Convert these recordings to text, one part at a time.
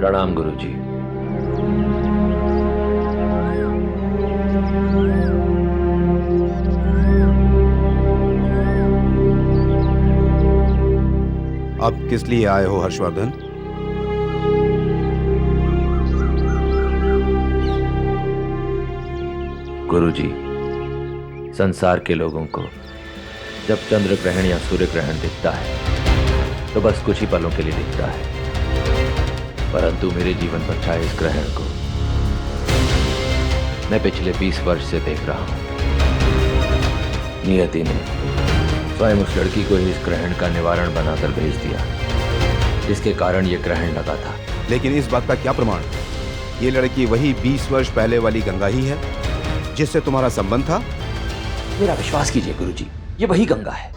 प्रणाम गुरुजी। अब किस लिए आए हो हर्षवर्धन? गुरुजी, संसार के लोगों को जब चंद्र ग्रहण या सूर्य ग्रहण दिखता है तो बस कुछ ही पलों के लिए दिखता है, परंतु मेरे जीवन पर छाए इस ग्रहण को मैं पिछले 20 वर्ष से देख रहा हूं। नियति ने स्वयं उस लड़की को ही इस ग्रहण का निवारण बनाकर भेज दिया, जिसके कारण यह ग्रहण लगा था। लेकिन इस बात का क्या प्रमाण? ये लड़की वही 20 वर्ष पहले वाली गंगा ही है जिससे तुम्हारा संबंध था? मेरा विश्वास कीजिए गुरुजी, ये वही गंगा है।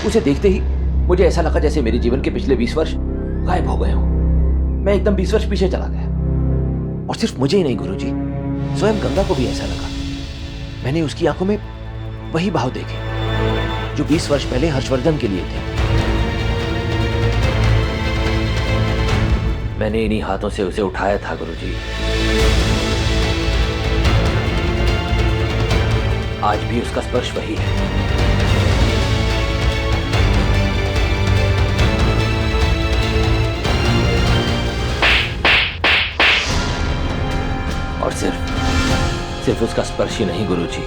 उसे देखते ही मुझे ऐसा लगा जैसे मेरे जीवन के पिछले 20 वर्ष गायब हो गए हों। मैं एकदम 20 वर्ष पीछे चला गया। और सिर्फ मुझे ही नहीं गुरुजी, स्वयं गंगा को भी ऐसा लगा। मैंने उसकी आंखों में वही भाव देखे जो 20 वर्ष पहले हर्षवर्धन के लिए थे। मैंने इन्हीं हाथों से उसे उठाया था गुरुजी। आज भी उसका स्पर्श वही है। और सिर्फ उसका स्पर्श ही नहीं गुरुजी,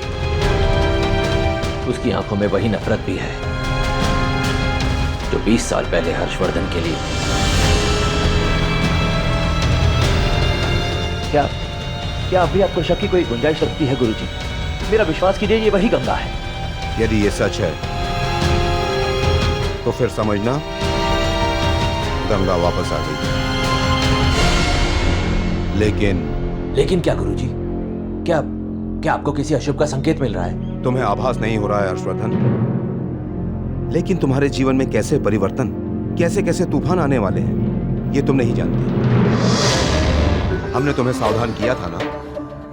उसकी आंखों में वही नफरत भी है जो 20 साल पहले हर्षवर्धन के लिए। क्या अभी आपको शक की कोई गुंजाइश रखती है गुरुजी? मेरा विश्वास कीजिए, ये वही गंगा है। यदि ये सच है तो फिर समझना गंगा वापस आ गई। लेकिन क्या गुरुजी? क्या आपको किसी अशुभ का संकेत मिल रहा है? तुम्हें आभास नहीं हो रहा है हर्षवर्धन? लेकिन तुम्हारे जीवन में कैसे परिवर्तन, कैसे कैसे तूफान आने वाले हैं ये तुम नहीं जानते। हमने तुम्हें सावधान किया था ना,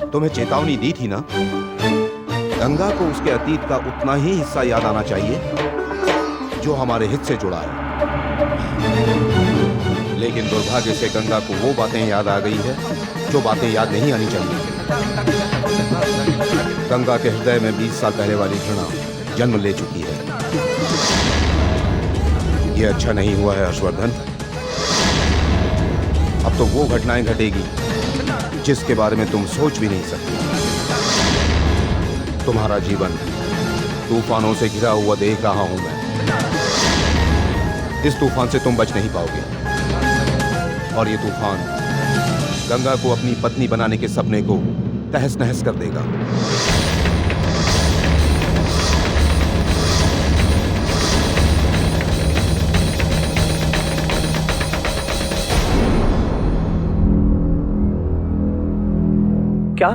तुम्हें चेतावनी दी थी ना। गंगा को उसके अतीत का उतना ही हिस्सा याद आना चाहिए जो हमारे हित से जुड़ा है। लेकिन दुर्भाग्य से गंगा को वो बातें याद आ गई है जो बातें याद नहीं आनी चाहिए। गंगा के हृदय में 20 साल पहले वाली घृणा जन्म ले चुकी है। यह अच्छा नहीं हुआ है हर्षवर्धन। अब तो वो घटनाएं घटेगी जिसके बारे में तुम सोच भी नहीं सकते। तुम्हारा जीवन तूफानों से घिरा हुआ देख रहा हूं मैं। इस तूफान से तुम बच नहीं पाओगे, और ये तूफान गंगा को अपनी पत्नी बनाने के सपने को तहस नहस कर देगा। क्या?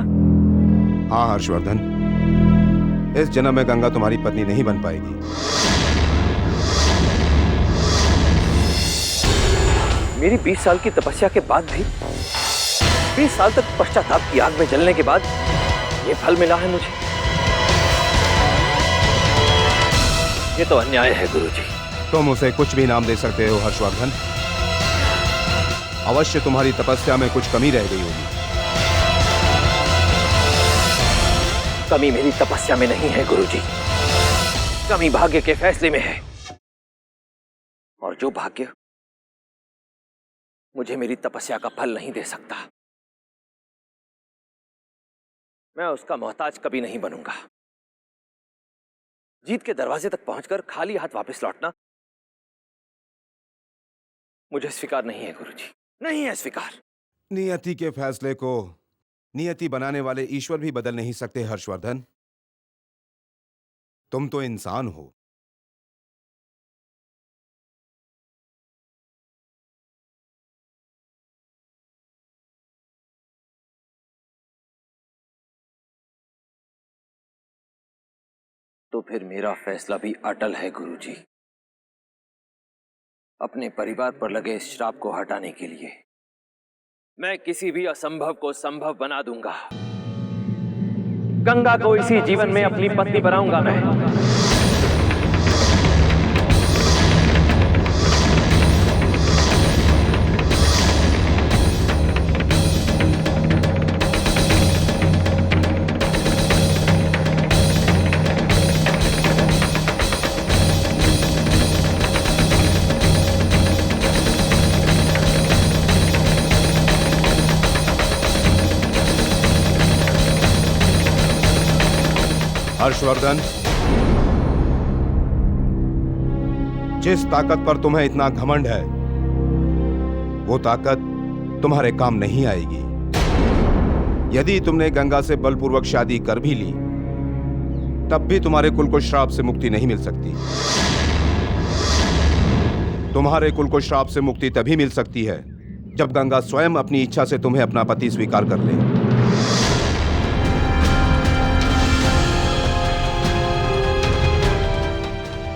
हाँ हर्षवर्धन, इस जन्म में गंगा तुम्हारी पत्नी नहीं बन पाएगी। मेरी 20 साल की तपस्या के बाद भी, 20 साल तक पश्चाताप की आग में जलने के बाद ये फल मिला है मुझे। ये तो अन्याय है गुरुजी। तुम उसे कुछ भी नाम दे सकते हो हर्षवर्धन। अवश्य तुम्हारी तपस्या में कुछ कमी रह गई होगी। कमी मेरी तपस्या में नहीं है गुरुजी, कमी भाग्य के फैसले में है। और जो भाग्य मुझे मेरी तपस्या का फल नहीं दे सकता, मैं उसका मोहताज कभी नहीं बनूंगा। जीत के दरवाजे तक पहुंचकर खाली हाथ वापस लौटना मुझे स्वीकार नहीं है गुरुजी, नहीं है स्वीकार। नियति के फैसले को नियति बनाने वाले ईश्वर भी बदल नहीं सकते हर्षवर्धन। तुम तो इंसान हो। तो फिर मेरा फैसला भी अटल है गुरुजी। अपने परिवार पर लगे इस श्राप को हटाने के लिए मैं किसी भी असंभव को संभव बना दूंगा। गंगा को इसी जीवन में अपनी पत्नी बनाऊंगा मैं। हर्षवर्धन, जिस ताकत पर तुम्हें इतना घमंड है, वो ताकत तुम्हारे काम नहीं आएगी। यदि तुमने गंगा से बलपूर्वक शादी कर भी ली, तब भी तुम्हारे कुल को श्राप से मुक्ति नहीं मिल सकती। तुम्हारे कुल को श्राप से मुक्ति तभी मिल सकती है जब गंगा स्वयं अपनी इच्छा से तुम्हें अपना पति स्वीकार कर ले।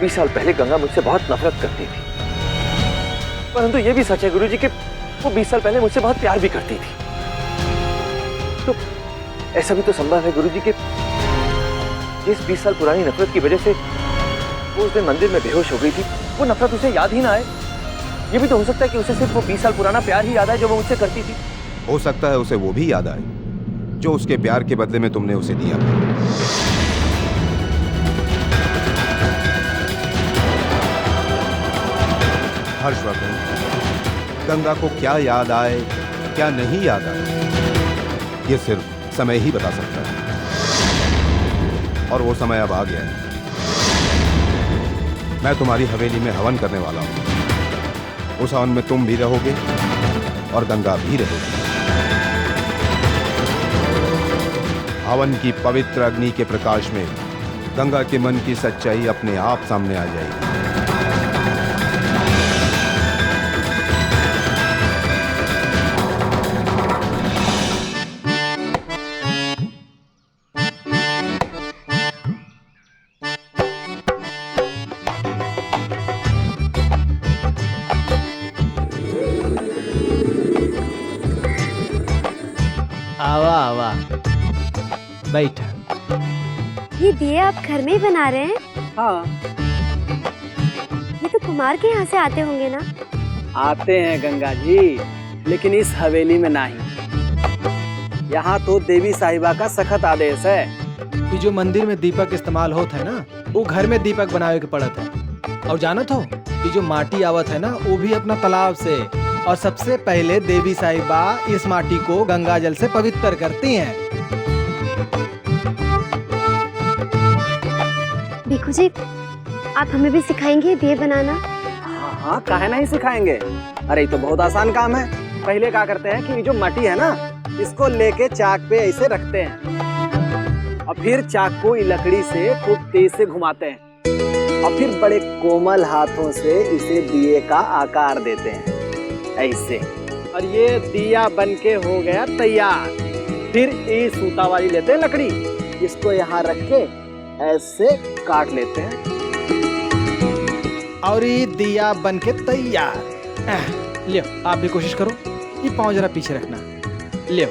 20 साल पहले गंगा मुझसे बहुत नफरत करती थी, परंतु यह भी सच है गुरुजी कि वो 20 साल पहले मुझसे बहुत प्यार भी करती थी। तो ऐसा भी तो संभव है गुरुजी कि जिस 20 साल पुरानी नफरत की वजह से वो उस दिन मंदिर में बेहोश हो गई थी, वो नफरत उसे याद ही ना आए। ये भी तो हो सकता है कि उसे सिर्फ वो 20 साल पुराना प्यार ही याद आए जो वो मुझसे करती थी। हो सकता है उसे वो भी याद आए जो उसके प्यार के बदले में तुमने उसे दिया था। हर्षवर्धन, गंगा को क्या याद आए, क्या नहीं याद आए, ये सिर्फ समय ही बता सकता है। और वो समय अब आ गया है। मैं तुम्हारी हवेली में हवन करने वाला हूं। उस हवन में तुम भी रहोगे और गंगा भी रहेगी। हवन की पवित्र अग्नि के प्रकाश में गंगा के मन की सच्चाई अपने आप सामने आ जाएगी। आवा आवा, बैठा। ये दिए आप घर में ही बना रहे हैं? हाँ, ये तो कुमार के यहाँ से आते होंगे ना? आते हैं गंगा जी, लेकिन इस हवेली में नहीं। यहाँ तो देवी साहिबा का सख्त आदेश है कि जो मंदिर में दीपक इस्तेमाल होता है ना, वो घर में दीपक बनावे के पड़त है। और जानत हो कि जो माटी आवत है ना, वो भी अपना तालाब से। और सबसे पहले देवी साहिबा इस माटी को गंगा जल से पवित्र करती हैं। देखो जी, आप हमें भी सिखाएंगे दिए बनाना? हाँ हाँ, काहे नहीं सिखाएंगे। अरे ये तो बहुत आसान काम है। पहले क्या करते हैं कि ये जो माटी है ना, इसको लेके चाक पे ऐसे रखते हैं और फिर चाक को लकड़ी से खूब तेज से घुमाते हैं और फिर बड़े कोमल हाथों से इसे दिए का आकार देते हैं ऐसे। और ये दिया बनके हो गया तैयार। फिर ये सूता वाली लेते हैं लकड़ी, इसको यहाँ रख के ऐसे काट लेते हैं और ये दिया बनके तैयार। लियो, आप भी कोशिश करो। ये पाँव जरा पीछे रखना। लियो।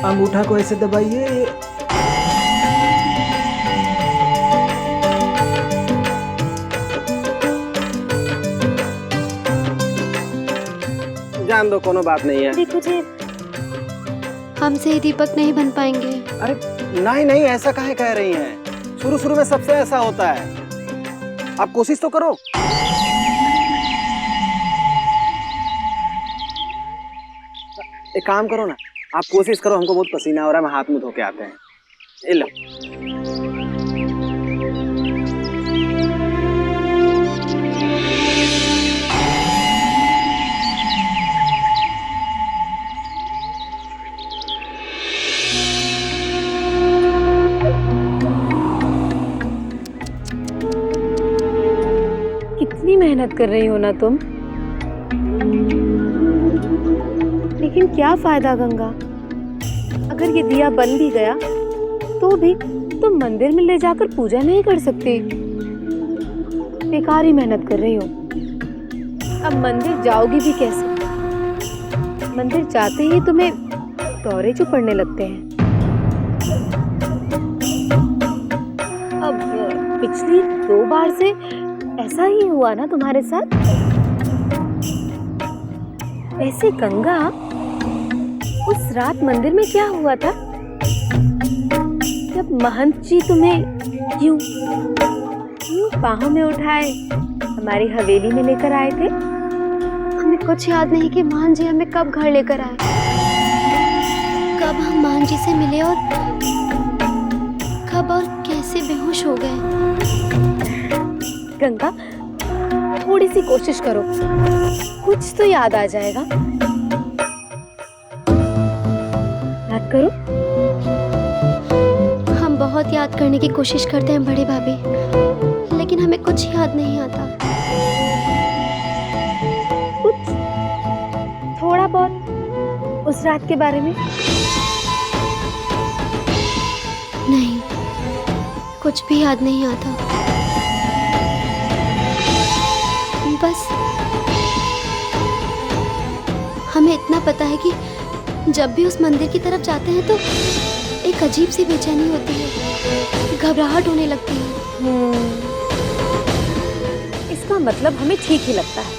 अंगूठा को ऐसे दबाइए। जान दो, कोनो बात नहीं है। देखो जी, हमसे ही दीपक नहीं बन पाएंगे। अरे नहीं नहीं, ऐसा काहे कह रही हैं? शुरू शुरू में सबसे ऐसा होता है। आप कोशिश तो करो। एक काम करो ना, आप कोशिश करो। हमको बहुत पसीना हो रहा है, मैं हाथ मुंह धो के आते हैं। ये लो। कितनी मेहनत कर रही हो ना तुम, लेकिन क्या फायदा गंगा? अगर ये दिया बन भी गया तो भी तुम मंदिर में ले जाकर पूजा नहीं कर सकती। बेकार ही मेहनत कर रही हो। अब मंदिर जाओगी भी कैसे? मंदिर जाते ही तुम्हें दौरे जो पड़ने लगते हैं। 2 बार से ऐसा ही हुआ ना तुम्हारे साथ? वैसे गंगा, उस रात मंदिर में क्या हुआ था जब महंत जी तुम्हें यूं बाहों में उठाए हमारी हवेली में लेकर आए थे? हमें कुछ याद नहीं कि मान जी हमें कब घर लेकर आए, कब हम मान जी से मिले और कब और कैसे बेहोश हो गए। गंगा, थोड़ी सी कोशिश करो, कुछ तो याद आ जाएगा। याद करो। हम बहुत याद करने की कोशिश करते हैं बड़े भाभी, लेकिन हमें कुछ याद नहीं आता। कुछ थोड़ा बहुत उस रात के बारे में? नहीं, कुछ भी याद नहीं आता। बस हमें इतना पता है कि जब भी उस मंदिर की तरफ जाते हैं तो एक अजीब सी बेचैनी होती है, घबराहट होने लगती है। इसका मतलब हमें ठीक ही लगता है।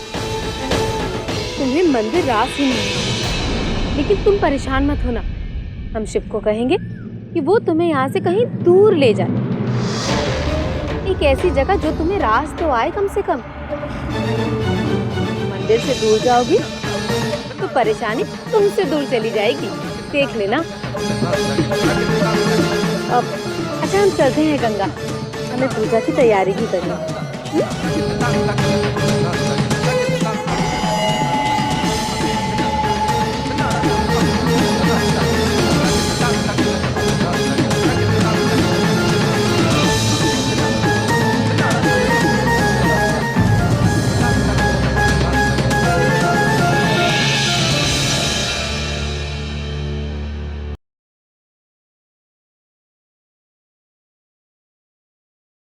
तुम्हें मंदिर रास ही नहीं, लेकिन तुम परेशान मत होना। हम शिव को कहेंगे कि वो तुम्हें यहाँ से कहीं दूर ले जाए, एक ऐसी जगह जो तुम्हें रास तो आए कम से कम। मंदिर से दूर जाओगी तो परेशानी तुमसे दूर चली जाएगी, देख लेना। अब अच्छा, हम चलते हैं गंगा, हमें पूजा की तैयारी भी करनी है।